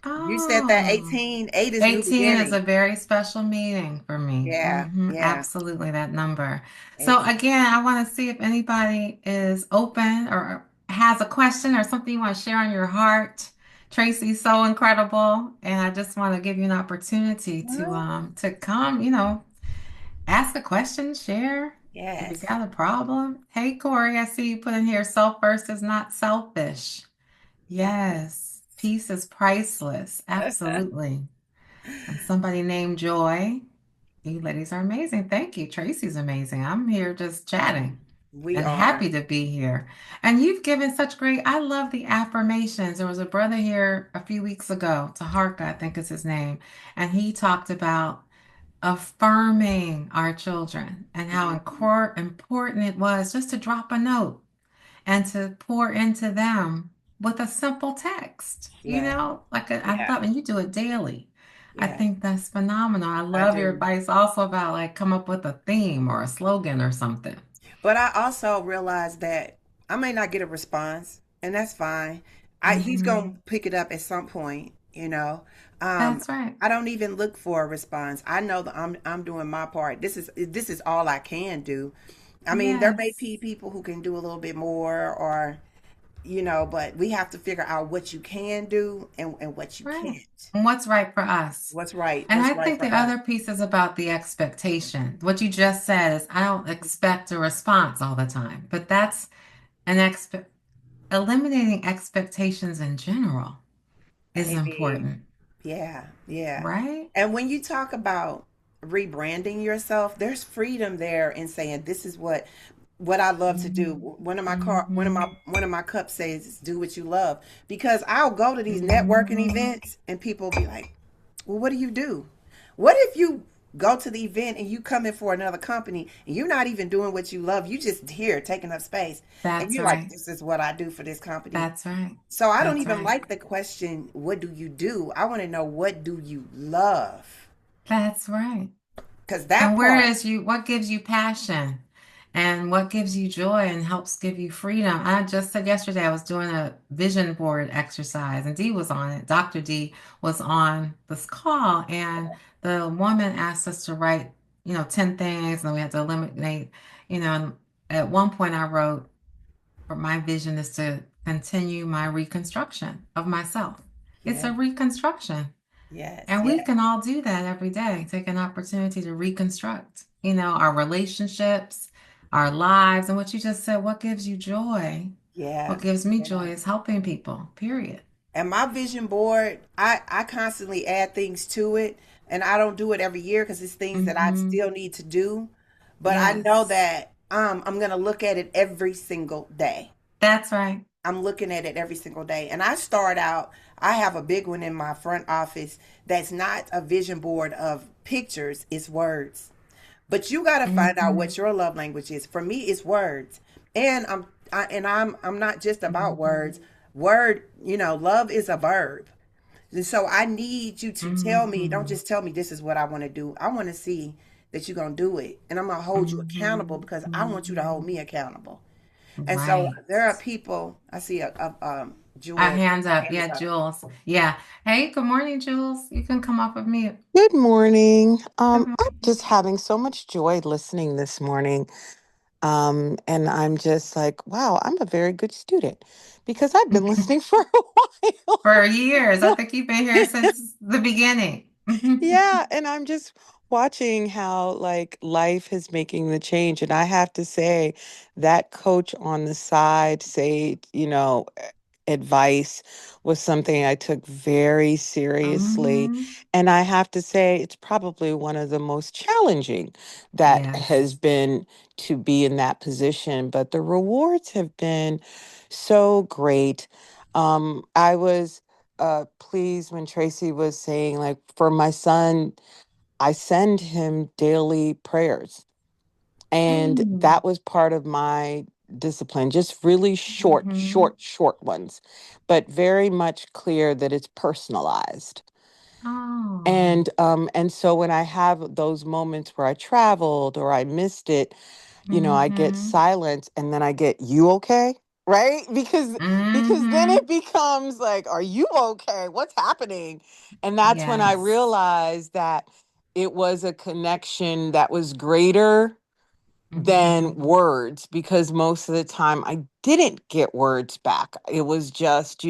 You said that Oh. 18, 8 is new 18 is a beginning. very special meeting for me. Yeah, yeah. Absolutely, that number. So 18. again, I want to see if anybody is open or has a question or something you want to share on your heart. Tracie's so incredible, and I just want to give you an opportunity Well, to come, ask a question, share. If you yes, got a problem. Hey, Corey, I see you put in here, self first is not selfish. yes. Yes, peace is priceless. Absolutely. And somebody named Joy. You ladies are amazing. Thank you. Tracie's amazing. I'm here just chatting We and are. happy to be here. And you've given such great, I love the affirmations. There was a brother here a few weeks ago, Taharka, I think is his name, and he talked about affirming our children and how Mhm. important it was just to drop a note and to pour into them with a simple text, Yeah, I yeah, love, and you do it daily. I yeah. think that's phenomenal. I I love your do. advice also about like come up with a theme or a slogan or something. But I also realized that I may not get a response, and that's fine. He's gonna Hmm. pick it up at some point. Um, That's right. I don't even look for a response. I know that I'm doing my part. This is all I can do. I mean, there may Yes. be people who can do a little bit more, or but we have to figure out what you can do and what you Right. can't. And what's right for us. What's right? And What's I right think for the us? other piece is about the expectation. What you just said is I don't expect a response all the time, but that's an eliminating expectations in general is Baby. important, Yeah, yeah. right? And when you talk about rebranding yourself, there's freedom there in saying this is what I love to do. Mhm. One of my car Mhm. one of my cups says do what you love because I'll go to these networking Mhm. events and people be like, "Well, what do you do? What if you go to the event and you come in for another company and you're not even doing what you love. You just here taking up space. And That's you're like, right. this is what I do for this company. That's right. So I don't That's even right. like the question, what do you do? I want to know, what do you love? That's right. Because that And where part, is you, what gives you passion and what gives you joy and helps give you freedom? I just said yesterday I was doing a vision board exercise and Dee was on it. Dr. D was on this call and the woman asked us to write, 10 things and we had to eliminate, and at one point I wrote, for my vision is to continue my reconstruction of myself. It's yeah, a reconstruction. yes, And we yes, can all do that every day. Take an opportunity to reconstruct, our relationships, our lives. And what you just said, what gives you joy? What yeah, gives me joy yeah. is helping people, period. And my vision board, I constantly add things to it. And I don't do it every year because it's things that I Hmm. still need to do. But I know Yes, that I'm going to look at it every single day. that's right. I'm looking at it every single day. And I start out, I have a big one in my front office that's not a vision board of pictures, it's words. But you got to find out Hmm. what your love language is. For me, it's words. And I'm not just about Hmm. words. Word, love is a verb. And so I need you to tell me, don't Hmm. just tell me this is what I want to do. I want to see that you're going to do it. And I'm going to hold you accountable Hmm. because I want you to hold Hmm. me accountable. And so Right. there are people, I see A Jewel hands up. hand is Yeah, up. Jules. Yeah. Hey, good morning, Jules. You can come off of mute. Good morning. Good I'm morning. just having so much joy listening this morning. And I'm just like, wow, I'm a very good student because I've been listening for a For years. I while. think you've been here since the beginning. Yeah, and I'm just watching how like life is making the change. And I have to say that coach on the side say, advice was something I took very seriously. Hmm. And I have to say it's probably one of the most challenging that has Yes. been to be in that position. But the rewards have been so great. I was pleased when Tracy was saying, like, for my son, I send him daily prayers. And Mm. that was part of my discipline, just really short, Hmm. short, short ones, but very much clear that it's personalized. Oh. And so when I have those moments where I traveled or I missed it, I get Hmm. silence and then I get, you okay? Right? Because then Hmm. it becomes like, are you okay? What's happening? And that's when I Yes. realized that it was a connection that was greater than Hmm. words, because most of the time I didn't get words back. It was just,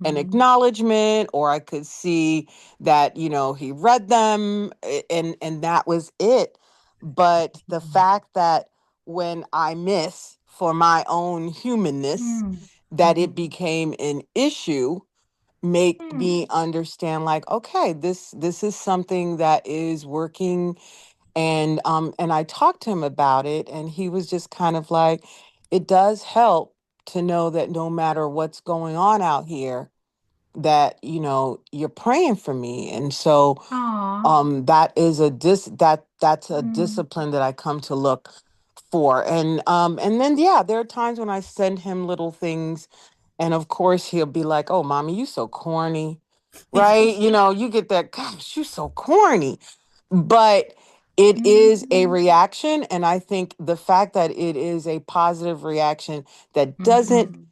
an Hmm. acknowledgement, or I could see that, he read them, and that was it. But the fact that when I miss for my own humanness, Hmm. that it became an issue, make Hmm. me understand, like, okay, this is something that is working. And I talked to him about it, and he was just kind of like, it does help to know that no matter what's going on out here, that you're praying for me. And so Aw. that is that's a Hmm. discipline that I come to look for. And then, yeah, there are times when I send him little things, and of course he'll be like, oh, mommy, you so corny. Right? You get that, gosh, you so corny. But it is a Hmm. reaction. And I think the fact that it is a positive reaction that doesn't Hmm.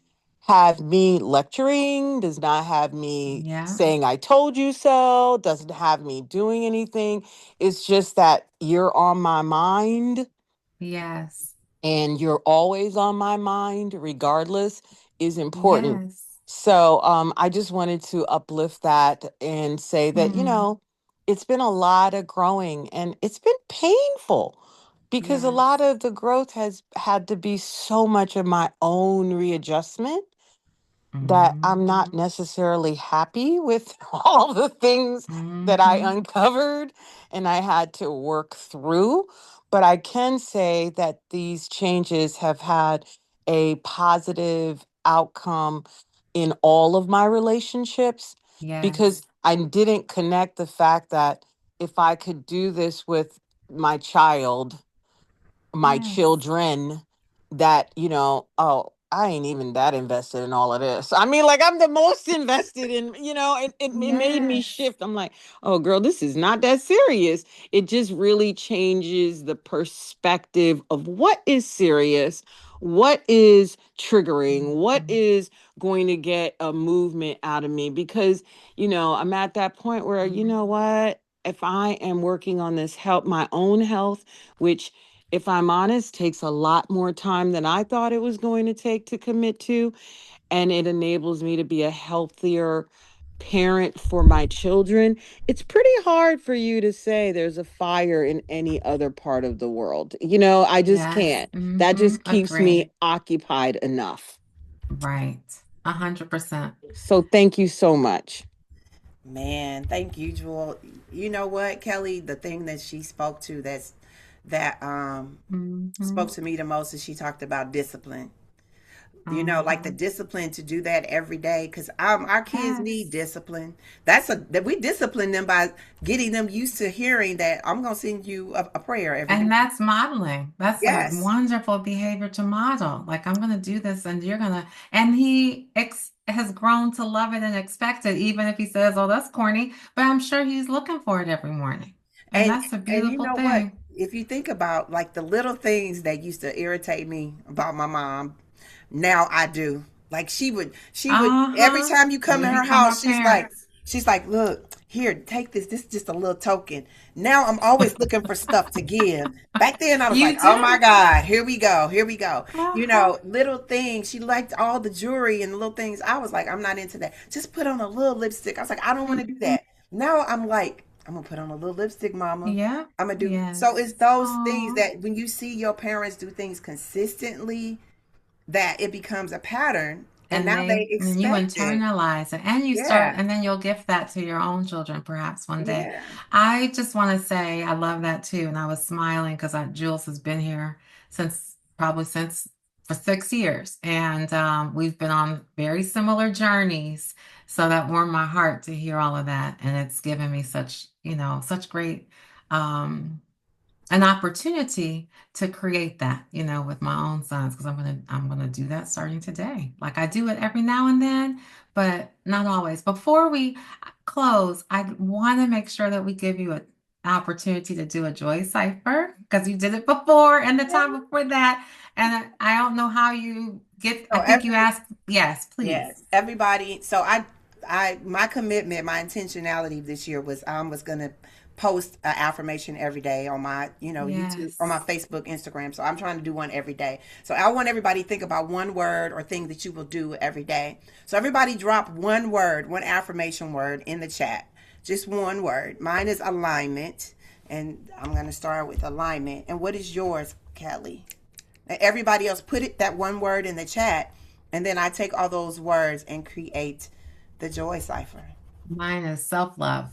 have me lecturing, does not have me Yeah. saying, I told you so, doesn't have me doing anything. It's just that you're on my mind, Yes. and you're always on my mind regardless, is important. Yes. So I just wanted to uplift that and say that, Hmm. it's been a lot of growing, and it's been painful because a lot Yes. of the growth has had to be so much of my own readjustment that I'm not Hmm. necessarily happy with all the things that I Hmm. uncovered and I had to work through. But I can say that these changes have had a positive outcome in all of my relationships, because Yes. I didn't connect the fact that if I could do this with my child, my Yes. children, that, oh, I ain't even that invested in all of this. I mean, like, I'm the most invested in, it made me Yes. shift. I'm like, oh, girl, this is not that serious. It just really changes the perspective of what is serious, what is triggering, what Mhm. is going to get a movement out of me. Because, I'm at that point where, you know Mhm. what? If I am working on this help, my own health, which, if I'm honest, takes a lot more time than I thought it was going to take to commit to. And it enables me to be a healthier parent for my children. It's pretty hard for you to say there's a fire in any other part of the world. I just Yes. can't. That just keeps Agree. me occupied enough. Right. 100%. So thank you so much. Man, thank you, Jewel. You know what, Kelli? The thing that she spoke to that spoke Hmm. to me the most is she talked about discipline. Like the Hmm. discipline to do that every day, because our kids need Yes. discipline. That we discipline them by getting them used to hearing that I'm gonna send you a prayer every And day. that's modeling. That's a Yes. wonderful behavior to model. Like, I'm going to do this and you're going to, and he has grown to love it and expect it, even if he says, oh, that's corny, but I'm sure he's looking for it every morning. And And that's a and you beautiful know what? thing. If you think about like the little things that used to irritate me about my mom, now I do. Like she would every Uh-huh. time you come We in her become our house, parents. she's like, look, here, take this. This is just a little token. Now I'm always looking for stuff to give. Back then I was like, You oh my do. God, here we go, here we go. Uh-huh. Little things. She liked all the jewelry and the little things. I was like, I'm not into that. Just put on a little lipstick. I was like, I don't want to do that. Now I'm like, I'm gonna put on a little lipstick, mama. Yeah. I'm gonna do so. It's Yes. those things Oh. that when you see your parents do things consistently, that it becomes a pattern, and And now they and you expect it. internalize it and you start, Yeah, and then you'll gift that to your own children perhaps one day. yeah. I just want to say I love that too. And I was smiling because Jules has been here since for 6 years. And we've been on very similar journeys. So that warmed my heart to hear all of that. And it's given me such great um an opportunity to create that, with my own sons, because I'm gonna do that starting today. Like, I do it every now and then, but not always. Before we close, I want to make sure that we give you an opportunity to do a joy cipher because you did it before and the time before that. And I don't know how you get, I So think you every asked, yes, please. Yes, everybody. So my commitment, my intentionality this year was gonna post an affirmation every day on my, YouTube, on my Yes. Facebook, Instagram. So I'm trying to do one every day. So I want everybody to think about one word or thing that you will do every day. So everybody drop one word, one affirmation word in the chat. Just one word. Mine is alignment, and I'm gonna start with alignment. And what is yours, Kelli? And everybody else put that one word in the chat, and then I take all those words and create the joy cipher. Mine is self-love.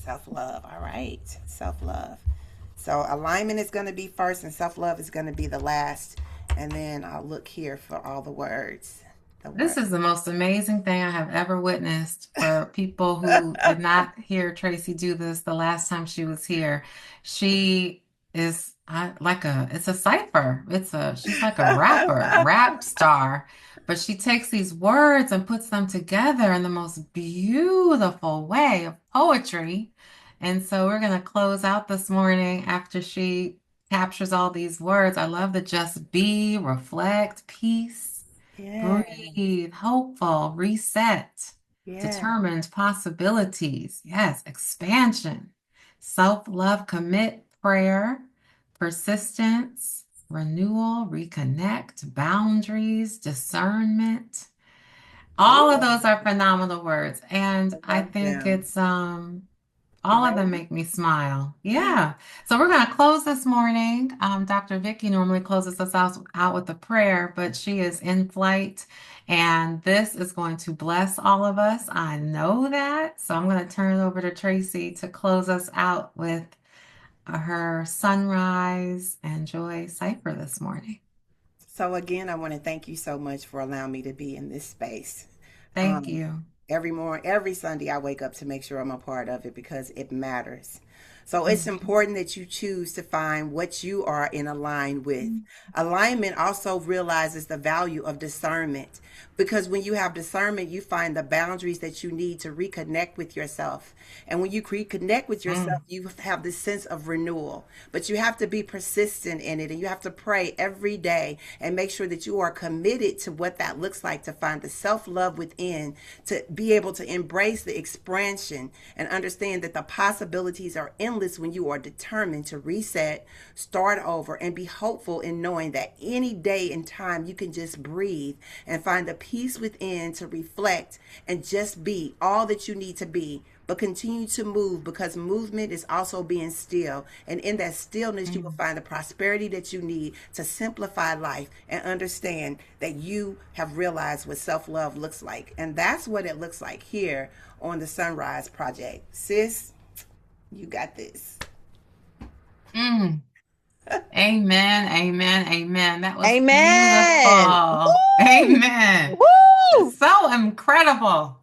Self-love. All right. Self-love. So alignment is going to be first, and self-love is going to be the last. And then I'll look here for all the words. The This word. is the most amazing thing I have ever witnessed for people who did not hear Tracie do this the last time she was here. She is it's a cipher. She's like a rap star, but she takes these words and puts them together in the most beautiful way of poetry. And so we're going to close out this morning after she captures all these words. I love the just be, reflect, peace. Yeah. Breathe, hopeful, reset, Yeah. determined possibilities. Yes, expansion, self-love, commit, prayer, persistence, renewal, reconnect, boundaries, discernment. All of Ooh, those are phenomenal words. And I I love think them. it's all of them Right? make me smile. Yeah. So we're going to close this morning. Dr. Vicky normally closes us out with a prayer, but she is in flight, and this is going to bless all of us. I know that. So I'm going to turn it over to Tracie to close us out with her sunrise and joy cipher this morning. So again, I want to thank you so much for allowing me to be in this space. Thank Um, you. Every morning, every Sunday, I wake up to make sure I'm a part of it because it matters. So it's Mhm. important that you choose to find what you are in align with. Alignment also realizes the value of discernment because when you have discernment, you find the boundaries that you need to reconnect with yourself. And when you reconnect with yourself, Mm. you have this sense of renewal. But you have to be persistent in it and you have to pray every day and make sure that you are committed to what that looks like to find the self love within, to be able to embrace the expansion and understand that the possibilities are endless when you are determined to reset, start over, and be hopeful in knowing that any day and time you can just breathe and find the peace within to reflect and just be all that you need to be, but continue to move because movement is also being still. And in that stillness, you will Mm. find the prosperity that you need to simplify life and understand that you have realized what self love looks like. And that's what it looks like here on the SonRise Project. Sis, you got this. Mm. Amen, amen, amen. That was Amen. beautiful. Woo! Amen. Woo! So incredible.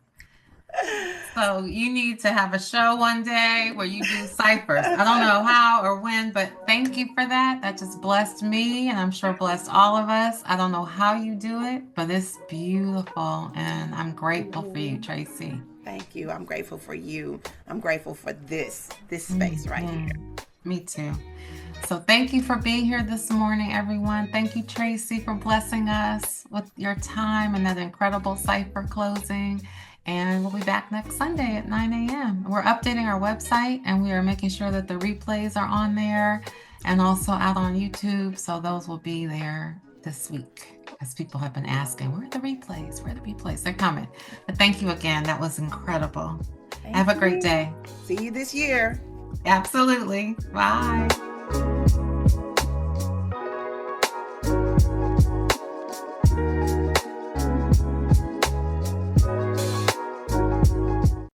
So you need to have a show one day where you do ciphers. I don't know how or when, but thank you for that. That just blessed me and I'm sure blessed all of us. I don't know how you do it, but it's beautiful and I'm grateful for you, Tracie. Thank you. I'm grateful for you. I'm grateful for this space right here. Mhm. Me too. So thank you for being here this morning, everyone. Thank you, Tracie, for blessing us with your time and that incredible cipher closing. And we'll be back next Sunday at 9 a.m. We're updating our website and we are making sure that the replays are on there and also out on YouTube. So those will be there this week. As people have been asking, where are the replays? Where are the replays? They're coming. But thank you again. That was incredible. Thank Have a great you. day. See you this year. Absolutely. Bye.